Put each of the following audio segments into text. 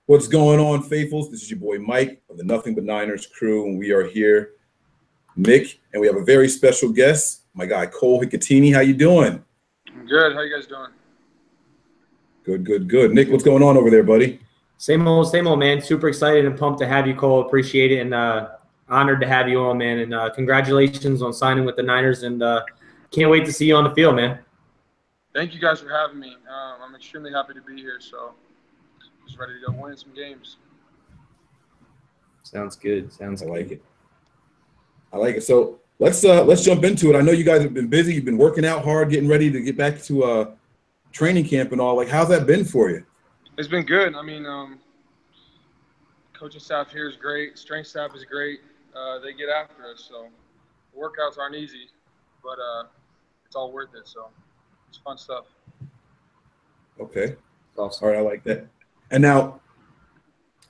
What's going on, faithfuls? This is your boy Mike of the Nothing But Niners crew, and we are here, Nick, and we have a very special guest, my guy Cole Hikutini. How you doing? I'm good. How you guys doing? Good, good, good. Nick, what's going on over there, buddy? Same old, man. Super excited and pumped to have you, Cole. Appreciate it, and honored to have you on, man. And congratulations on signing with the Niners, and can't wait to see you on the field, man. Thank you guys for having me. I'm extremely happy to be here, so just ready to go win some games. Sounds good. Sounds I good. like it. I like it. So let's jump into it. I know you guys have been busy. You've been working out hard, getting ready to get back to training camp and all. Like, how's that been for you? It's been good. I mean, coaching staff here is great. Strength staff is great. They get after us, so the workouts aren't easy, but it's all worth it. So it's fun stuff. Okay. Awesome. All right, I like that. And now,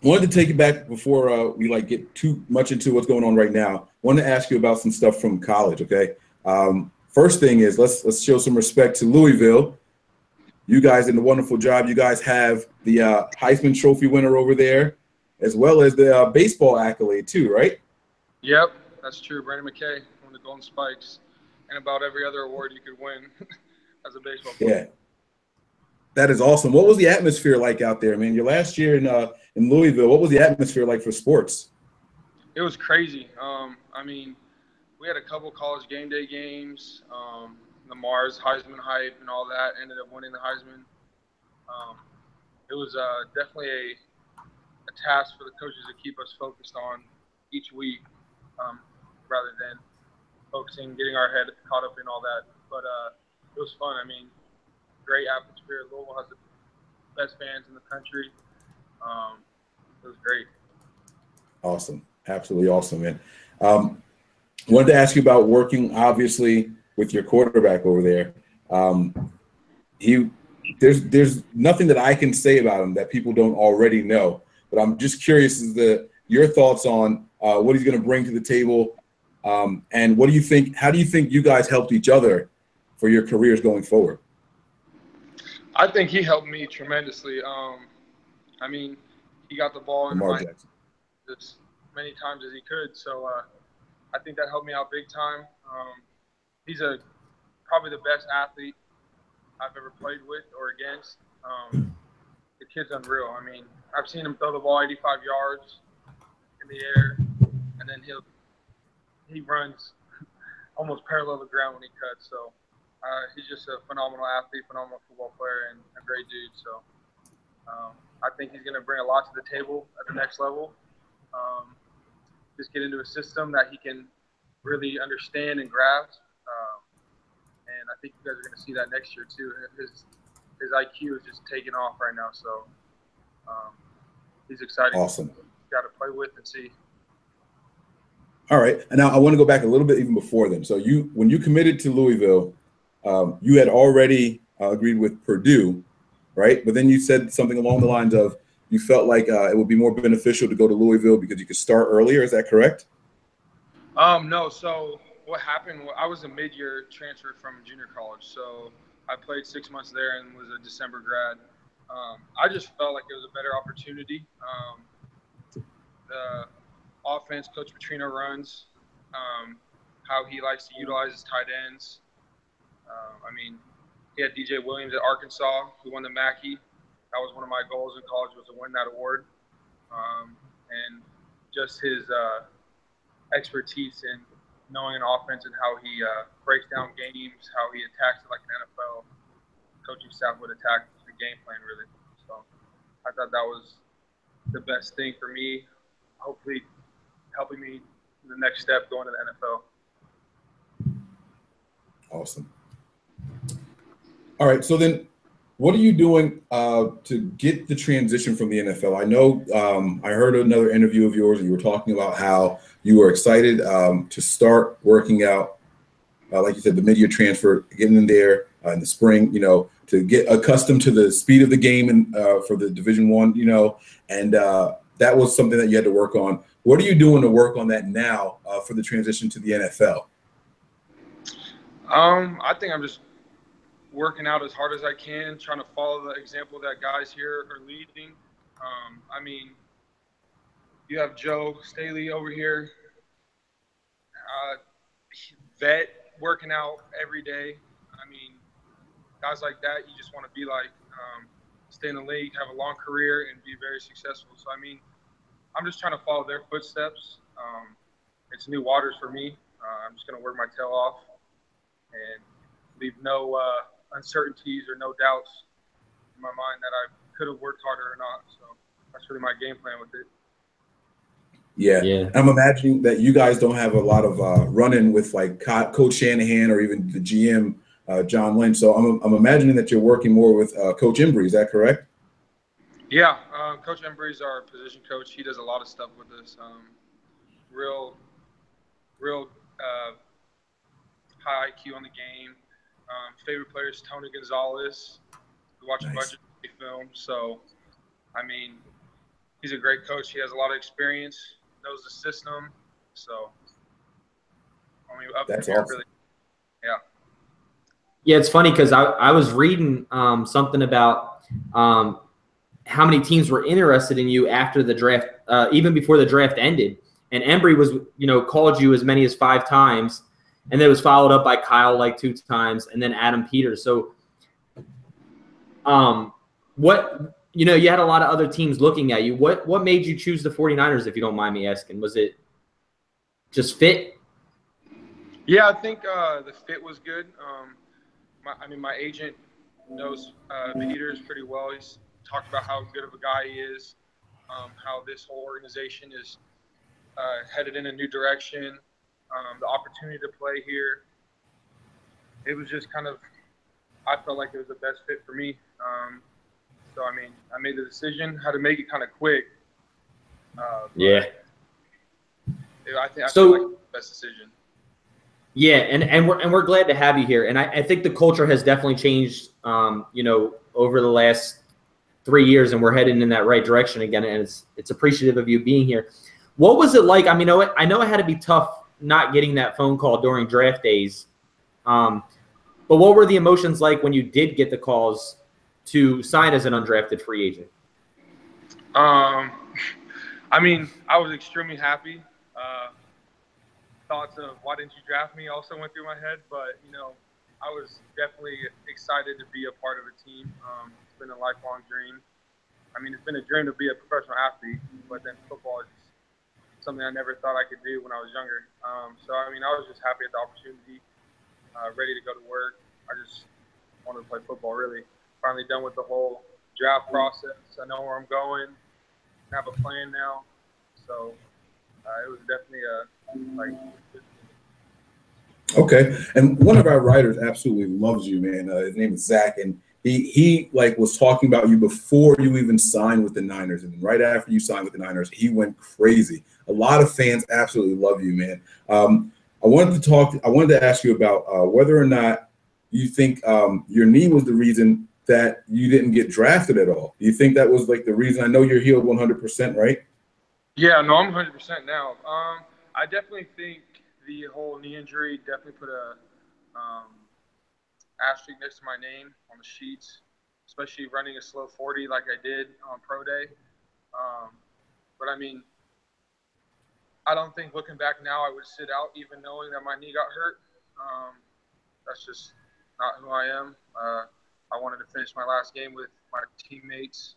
wanted to take it back before we get too much into what's going on right now. Wanted to ask you about some stuff from college. Okay. First thing is let's show some respect to Louisville. You guys did a wonderful job. You guys have the Heisman Trophy winner over there, as well as the baseball accolade too, right? Yep, that's true. Brandon McKay won the Golden Spikes, and about every other award you could win as a baseball player. Yeah. That is awesome. What was the atmosphere like out there, man? Your last year in Louisville, what was the atmosphere like for sports? It was crazy. I mean, we had a couple college game day games. The Mars Heisman hype and all that ended up winning the Heisman. It was definitely a task for the coaches to keep us focused on each week, rather than focusing, getting our head caught up in all that. But it was fun. I mean, great atmosphere. Louisville has the best fans in the country. It was great. Awesome. Absolutely awesome, man. Wanted to ask you about working, obviously, with your quarterback over there. There's nothing that I can say about him that people don't already know. But I'm just curious your thoughts on what he's going to bring to the table, and what do you think? How do you think you guys helped each other for your careers going forward? I think he helped me tremendously. I mean, he got the ball in my hands as many times as he could, so I think that helped me out big time. He's probably the best athlete I've ever played with or against. The kid's unreal. I mean, I've seen him throw the ball 85 yards in the air, and then he runs almost parallel to the ground when he cuts. So he's just a phenomenal athlete, phenomenal football player, and a great dude. So I think he's going to bring a lot to the table at the next level. Just get into a system that he can really understand and grasp. And I think you guys are going to see that next year too. His IQ is just taking off right now. So he's exciting. Awesome. Got to play with and see. All right. And now I want to go back a little bit even before then. So when you committed to Louisville, you had already agreed with Purdue, right? But then you said something along the lines of you felt like it would be more beneficial to go to Louisville because you could start earlier. Is that correct? No. So what happened, I was a mid-year transfer from junior college. So I played 6 months there and was a December grad. I just felt like it was a better opportunity. The offense Coach Petrino runs, how he likes to utilize his tight ends. I mean, he had DJ Williams at Arkansas, who won the Mackey. That was one of my goals in college, was to win that award. And just his expertise in knowing an offense and how he breaks down games, how he attacks it like an NFL coaching staff would attack the game plan, really. So I thought that was the best thing for me, hopefully helping me in the next step going to the NFL. Awesome. All right, so then what are you doing to get the transition from the NFL? I know I heard another interview of yours and you were talking about how you were excited to start working out, like you said, the mid-year transfer, getting in there in the spring, to get accustomed to the speed of the game and for the Division I, and that was something that you had to work on. What are you doing to work on that now for the transition to the NFL? I think I'm just working out as hard as I can, trying to follow the example that guys here are leading. I mean, you have Joe Staley over here, vet, working out every day. I mean, guys like that, you just want to be like, stay in the league, have a long career, and be very successful. So, I mean, I'm just trying to follow their footsteps. It's new waters for me. I'm just going to work my tail off and leave no uncertainties or no doubts in my mind that I could have worked harder or not. So that's really my game plan with it. Yeah. I'm imagining that you guys don't have a lot of run-in with like Coach Shanahan or even the GM, John Lynch. So I'm imagining that you're working more with Coach Embry. Is that correct? Yeah. Coach Embry is our position coach. He does a lot of stuff with us. Real high IQ on the game. Favorite player is Tony Gonzalez. We watch a bunch of film. So, I mean, he's a great coach. He has a lot of experience, knows the system. So, I mean, up that's here, awesome. really, yeah. Yeah, it's funny because I was reading something about how many teams were interested in you after the draft, even before the draft ended. And Embry was, called you as many as 5 times, and then it was followed up by Kyle like 2 times, and then Adam Peters. So, you had a lot of other teams looking at you. What made you choose the 49ers, if you don't mind me asking? Was it just fit? Yeah, I think the fit was good. My agent knows Peters pretty well. He's talked about how good of a guy he is, how this whole organization is headed in a new direction, the opportunity to play here. It was just kind of, I felt like it was the best fit for me. So, I mean, I made the decision, had to make it kind of quick. Yeah. I feel like it was the best decision. Yeah, and we're glad to have you here. And I think the culture has definitely changed, over the last 3 years, and we're heading in that right direction again. And it's appreciative of you being here. What was it like? I mean, I know it had to be tough not getting that phone call during draft days. But what were the emotions like when you did get the calls to sign as an undrafted free agent? I mean, I was extremely happy. Thoughts of why didn't you draft me also went through my head, but I was definitely excited to be a part of a team. It's been a lifelong dream. I mean, it's been a dream to be a professional athlete, but then football is something I never thought I could do when I was younger. So I mean, I was just happy at the opportunity, ready to go to work. I just wanted to play football, really. Finally done with the whole draft process. I know where I'm going. I have a plan now. So it was definitely Okay. And one of our writers absolutely loves you, man. His name is Zach, and he was talking about you before you even signed with the Niners, and right after you signed with the Niners, he went crazy. A lot of fans absolutely love you, man. I wanted to ask you about whether or not you think your knee was the reason that you didn't get drafted at all. Do you think that was like the reason? I know you're healed 100%, right? Yeah, no, I'm 100% now. I definitely think the whole knee injury definitely put a asterisk next to my name on the sheets, especially running a slow 40 like I did on pro day. But I mean, I don't think looking back now I would sit out even knowing that my knee got hurt. That's just not who I am. I wanted to finish my last game with my teammates.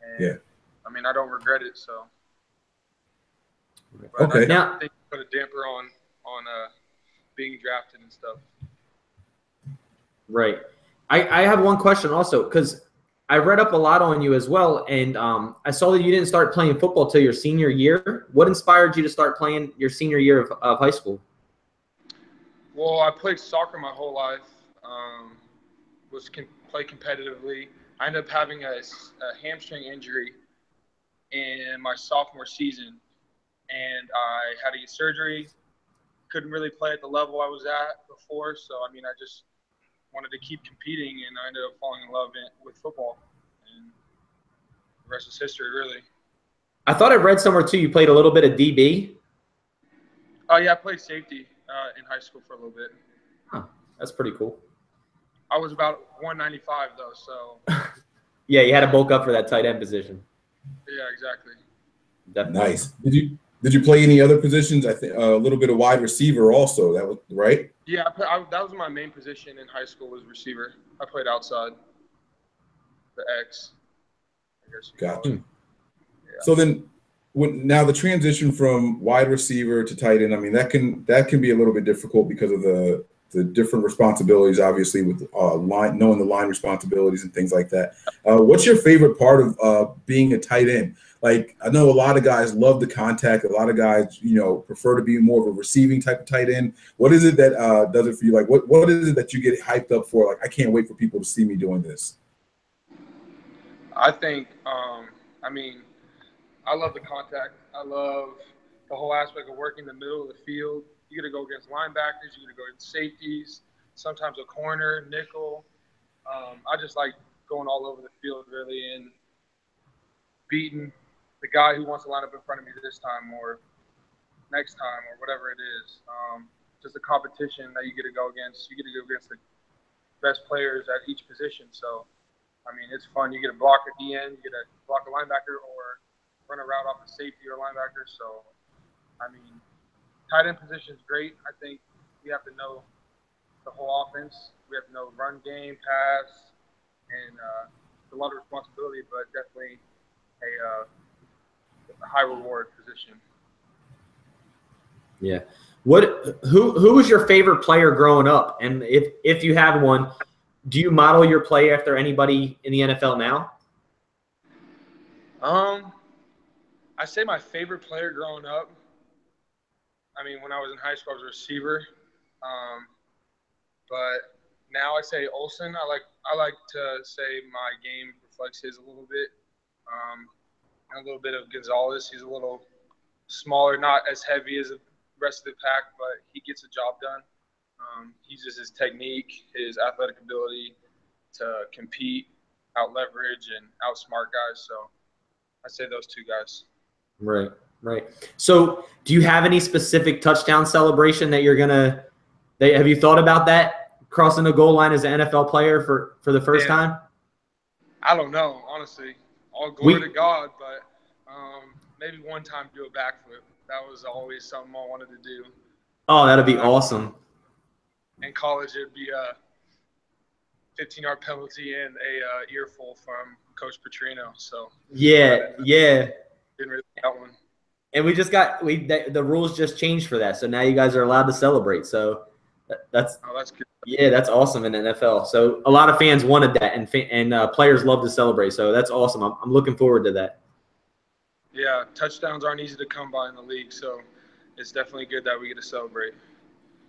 And, yeah. I mean, I don't regret it, so. But okay. Now, I think put a damper on being drafted and stuff. Right. I have one question also, because I read up a lot on you as well, and I saw that you didn't start playing football till your senior year. What inspired you to start playing your senior year of high school? Well, I played soccer my whole life. Play competitively. I ended up having a hamstring injury in my sophomore season, and I had to get surgery. Couldn't really play at the level I was at before, so I mean, I just wanted to keep competing, and I ended up falling in love with football, and the rest is history, really. I thought I read somewhere too you played a little bit of DB. Oh yeah, I played safety in high school for a little bit. Huh, that's pretty cool. I was about 195 though, so. Yeah, you had to bulk up for that tight end position. exactly. Definitely. Nice. Did you play any other positions? I think a little bit of wide receiver also. That was right. Yeah, that was my main position in high school was receiver. I played outside the X, I guess you call Gotcha. it. Yeah. So then, now the transition from wide receiver to tight end, I mean that can be a little bit difficult because of the different responsibilities, obviously with knowing the line responsibilities and things like that. What's your favorite part of being a tight end? Like I know a lot of guys love the contact. A lot of guys, prefer to be more of a receiving type of tight end. What is it that does it for you? Like what is it that you get hyped up for? Like I can't wait for people to see me doing this. I think, I love the contact. I love the whole aspect of working the middle of the field. You get to go against linebackers. You get to go against safeties. Sometimes a corner, nickel. I just like going all over the field really and beating the guy who wants to line up in front of me this time or next time or whatever it is. Just a competition that you get to go against. You get to go against the best players at each position. So, it's fun. You get to block at the end. You get to block a linebacker or run a route off a safety or linebacker. So, tight end position is great. I think we have to know the whole offense. We have to know run game, pass, and it's a lot of responsibility, but definitely a high reward position. Yeah. Who was your favorite player growing up? And if you have one, do you model your play after anybody in the NFL now? I say my favorite player growing up. When I was in high school, I was a receiver. But now I say Olsen. I like to say my game reflects his a little bit. And a little bit of Gonzalez. He's a little smaller, not as heavy as the rest of the pack, but he gets the job done. He uses his technique, his athletic ability to compete, out leverage, and outsmart guys. So I say those two guys. Right. So do you have any specific touchdown celebration that have you thought about that, crossing the goal line as an NFL player for the first time? I don't know, honestly. All glory to God, but maybe one time do a backflip. That was always something I wanted to do. Oh, that'd be awesome. In college, it'd be a 15-yard penalty and a earful from Coach Petrino. So yeah. Didn't really that one. And the rules just changed for that. So now you guys are allowed to celebrate. So that's good. Yeah, that's awesome in the NFL. So a lot of fans wanted that, and players love to celebrate. So that's awesome. I'm looking forward to that. Yeah, touchdowns aren't easy to come by in the league, so it's definitely good that we get to celebrate.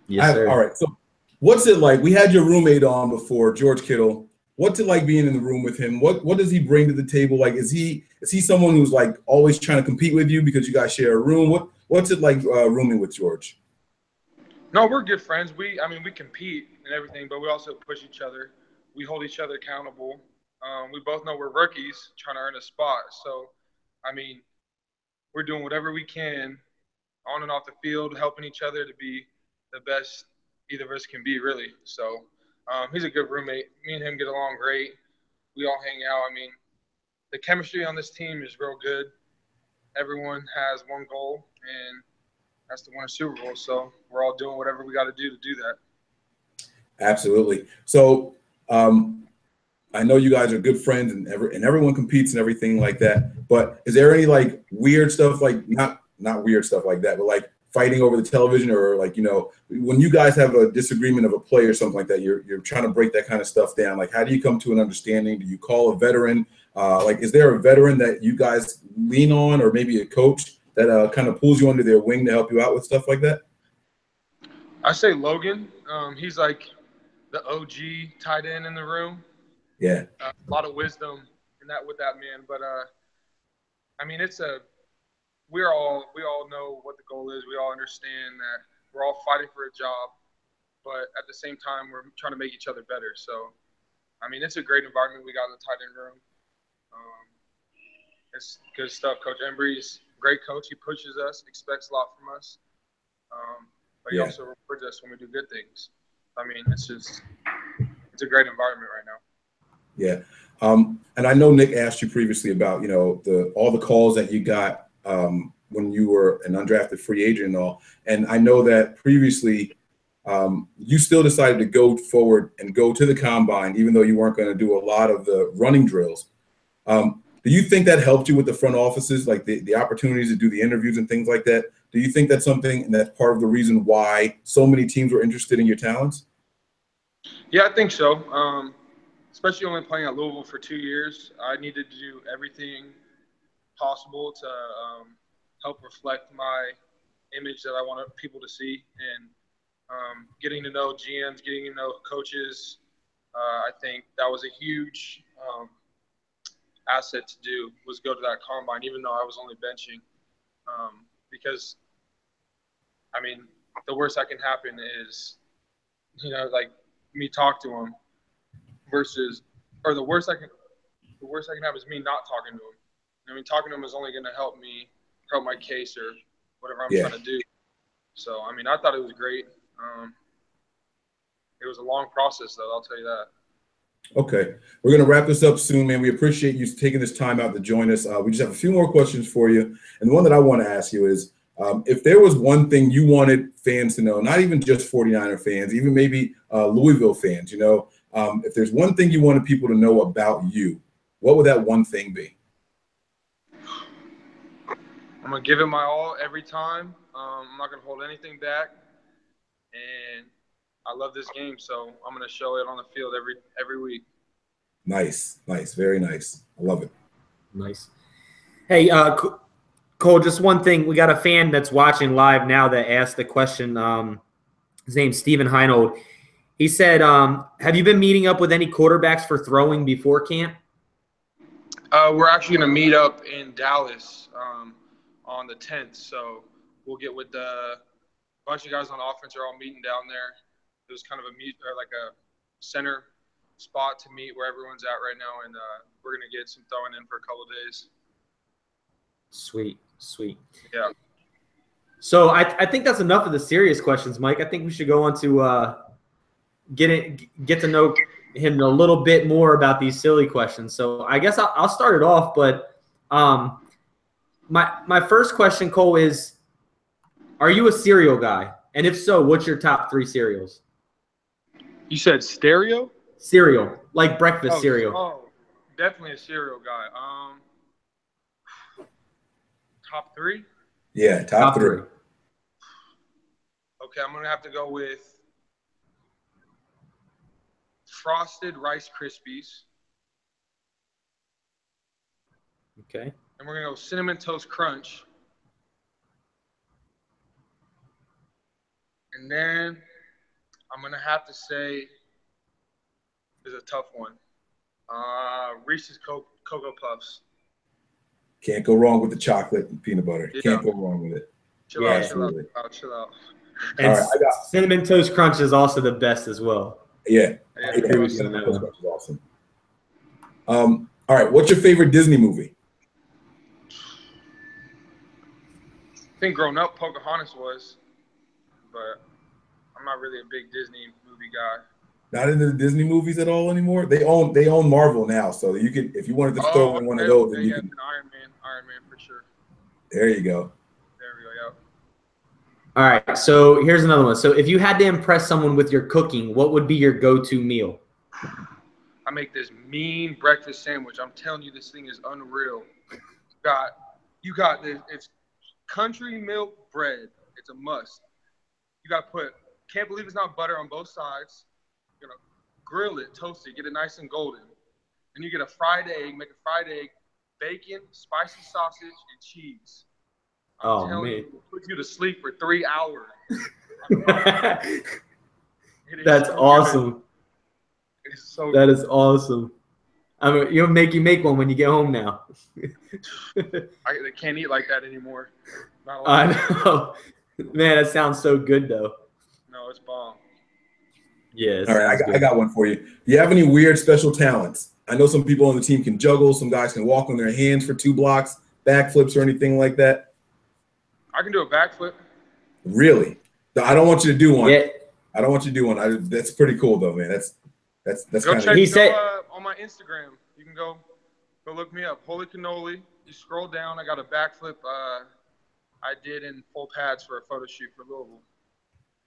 Yes, sir. All right. So what's it like? We had your roommate on before, George Kittle. What's it like being in the room with him? What does he bring to the table? Like, is he someone who's like always trying to compete with you because you guys share a room? What's it like rooming with George? No, we're good friends. We compete and everything, but we also push each other. We hold each other accountable. We both know we're rookies trying to earn a spot. So, we're doing whatever we can on and off the field, helping each other to be the best either of us can be, really. So, he's a good roommate. Me and him get along great. We all hang out. The chemistry on this team is real good. Everyone has one goal, and that's to win a Super Bowl. So we're all doing whatever we got to do that. Absolutely. So I know you guys are good friends and everyone competes and everything like that. But is there any like weird stuff, like not weird stuff like that, but like fighting over the television or like, when you guys have a disagreement of a play or something like that, you're trying to break that kind of stuff down. Like, how do you come to an understanding? Do you call a veteran? Is there a veteran that you guys lean on or maybe a coach that kind of pulls you under their wing to help you out with stuff like that? I say Logan. He's like the OG tight end in the room. Yeah. A lot of wisdom with that man. But we all know what the goal is. We all understand that we're all fighting for a job, but at the same time, we're trying to make each other better. So, it's a great environment we got in the tight end room. It's good stuff. Coach Embry's a great coach. He pushes us, expects a lot from us. But he also rewards us when we do good things. It's a great environment right now. Yeah. And I know Nick asked you previously about, all the calls that you got when you were an undrafted free agent and all. And I know that previously you still decided to go forward and go to the combine, even though you weren't going to do a lot of the running drills. Do you think that helped you with the front offices, like the opportunities to do the interviews and things like that? Do you think that's something and that's part of the reason why so many teams were interested in your talents? Yeah, I think so. Especially only playing at Louisville for 2 years, I needed to do everything possible to help reflect my image that I wanted people to see. And getting to know GMs, getting to know coaches, I think that was a huge asset to do, was go to that combine, even though I was only benching. Because, I mean, the worst that can happen is, like me talk to him versus, or the worst that can happen is me not talking to him. I mean, talking to him is only going to help me help my case or whatever I'm trying to do. So, I mean, I thought it was great. It was a long process, though, I'll tell you that. Okay. We're going to wrap this up soon, man. We appreciate you taking this time out to join us. We just have a few more questions for you. And the one that I want to ask you is, if there was one thing you wanted fans to know, not even just 49er fans, even maybe Louisville fans, if there's one thing you wanted people to know about you, what would that one thing be? I'm going to give it my all every time. I'm not going to hold anything back. And I love this game, so I'm going to show it on the field every week. Nice. Very nice. I love it. Nice. Hey, Cole, just one thing. We got a fan that's watching live now that asked the question. His name's Steven Heinold. He said, have you been meeting up with any quarterbacks for throwing before camp? We're actually going to meet up in Dallas on the 10th, so we'll get with a bunch of guys on offense are all meeting down there. It was kind of a center spot to meet where everyone's at right now, and we're going to get some throwing in for a couple of days. Sweet. Yeah. So I think that's enough of the serious questions, Mike. I think we should go on to get to know him a little bit more about these silly questions. So I guess I'll start it off, but my first question, Cole, is, are you a cereal guy? And if so, what's your top 3 cereals? You said stereo? Cereal, like breakfast cereal. Oh, definitely a cereal guy. Top 3? Yeah, top 3. Okay, I'm going to have to go with Frosted Rice Krispies. Okay. And we're going to go Cinnamon Toast Crunch. And then I'm going to have to say, is a tough one, Reese's Cocoa Puffs. Can't go wrong with the chocolate and peanut butter. Yeah. Can't go wrong with it. Chill out. And Cinnamon Toast Crunch is also the best as well. Yeah. Cinnamon Toast Crunch is awesome. All right. What's your favorite Disney movie? I think growing up, Pocahontas was, but I'm not really a big Disney movie guy. Not into the Disney movies at all anymore. They own Marvel now, so you could, if you wanted to throw in one of those, then you can. Iron Man for sure. There you go. There we go. Yep. All right, so here's another one. So if you had to impress someone with your cooking, what would be your go-to meal? I make this mean breakfast sandwich. I'm telling you, this thing is unreal. You got this. It's country milk bread. It's a must. You got to can't believe it's not butter on both sides. You're going to grill it, toast it, get it nice and golden. Then you get a fried egg, make a fried egg, bacon, spicy sausage, and cheese. I'm telling you, it'll put you to sleep for 3 hours. That's so awesome. It's so that good. Is awesome. I mean, you'll make one when you get home now. They can't eat like that anymore. I know. Man, that sounds so good, though. No, it's bomb. Yes. All right, I got one for you. Do you have any weird special talents? I know some people on the team can juggle. Some guys can walk on their hands for 2 blocks, backflips or anything like that. I can do a backflip. Really? I don't want you to do one. Yeah. I don't want you to do one. That's pretty cool, though, man. That's kind of. He said on on my Instagram. You can go look me up. Holy Cannoli. You scroll down. I got a backflip I did in full pads for a photo shoot for Louisville.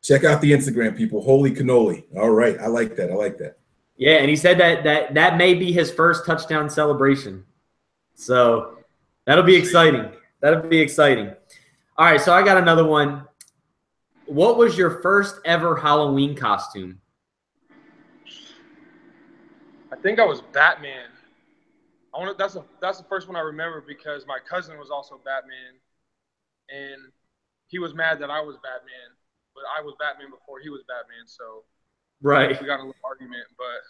Check out the Instagram, people. Holy Cannoli. All right. I like that. I like that. Yeah, and he said that may be his first touchdown celebration. So that'll be exciting. That'll be exciting. All right, so I got another one. What was your first ever Halloween costume? I think I was Batman. That's the first one I remember because my cousin was also Batman, and he was mad that I was Batman, but I was Batman before he was Batman, so right. We got a little argument, but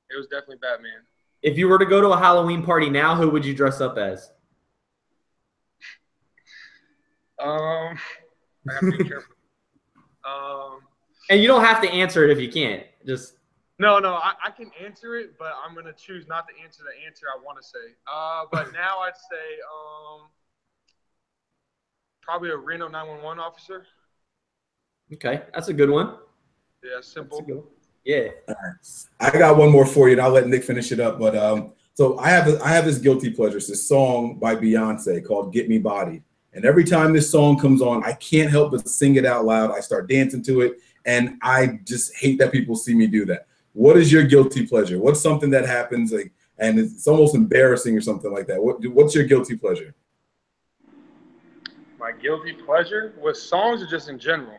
it was definitely Batman. If you were to go to a Halloween party now, who would you dress up as? I have to be careful. And you don't have to answer it if you can't. Just no, I can answer it, but I'm gonna choose not to answer the answer I want to say. But now I'd say probably a Reno 911 officer. Okay, that's a good one. Yeah, simple. Yeah. All right. I got one more for you, and I'll let Nick finish it up. But so I have this guilty pleasure. It's this song by Beyonce called "Get Me Bodied," and every time this song comes on, I can't help but sing it out loud. I start dancing to it, and I just hate that people see me do that. What is your guilty pleasure? What's something that happens like, and it's almost embarrassing or something like that? What's your guilty pleasure? My guilty pleasure with songs or just in general?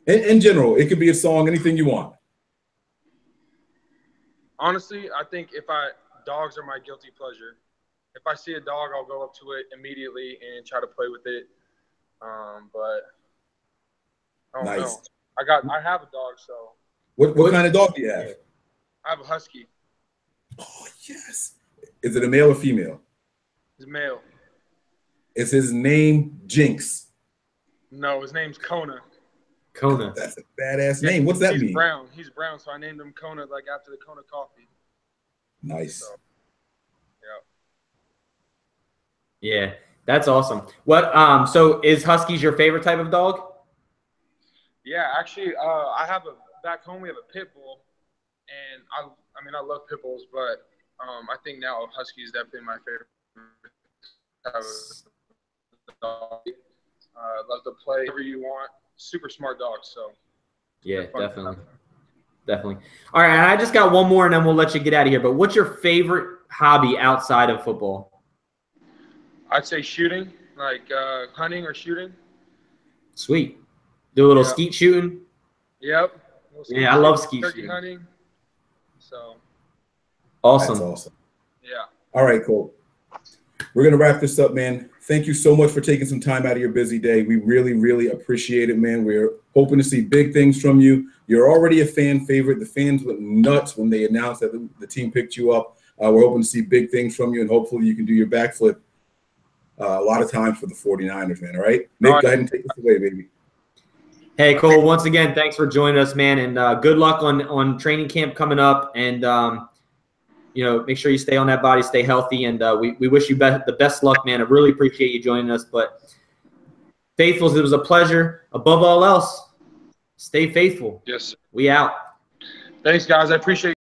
In general, it could be a song, anything you want. Honestly, I think dogs are my guilty pleasure. If I see a dog, I'll go up to it immediately and try to play with it. But I don't know. I have a dog, so. What kind of dog do you have? I have a husky. Oh yes. Is it a male or female? It's male. Is his name Jinx? No, his name's Kona. Kona. That's a badass name. What's that mean? He's brown. He's brown, so I named him Kona, like after the Kona coffee. Nice. So, yeah, that's awesome. What? So is Huskies your favorite type of dog? Yeah, actually, back home we have a pit bull, and I love pit bulls, but I think now Husky is definitely my favorite type of dog. Love to play whatever you want. Super smart dog, so. Yeah, definitely. All right, and I just got one more, and then we'll let you get out of here. But what's your favorite hobby outside of football? I'd say shooting, like hunting or shooting. Sweet. Do a little skeet shooting? Yep. Yeah, I love skeet turkey shooting. Hunting. So. Awesome. That's awesome. Yeah. All right, Cole. We're going to wrap this up, man. Thank you so much for taking some time out of your busy day. We really, really appreciate it, man. We're hoping to see big things from you. You're already a fan favorite. The fans went nuts when they announced that the team picked you up. We're hoping to see big things from you, and hopefully you can do your backflip a lot of times for the 49ers, man. All right? Nick, go ahead and take us away, baby. Hey, Cole, once again, thanks for joining us, man, and good luck on training camp coming up. And, make sure you stay on that body, stay healthy, and we wish you the best luck, man. I really appreciate you joining us. But Faithfuls, it was a pleasure. Above all else, stay faithful. Yes. We out. Thanks, guys. I appreciate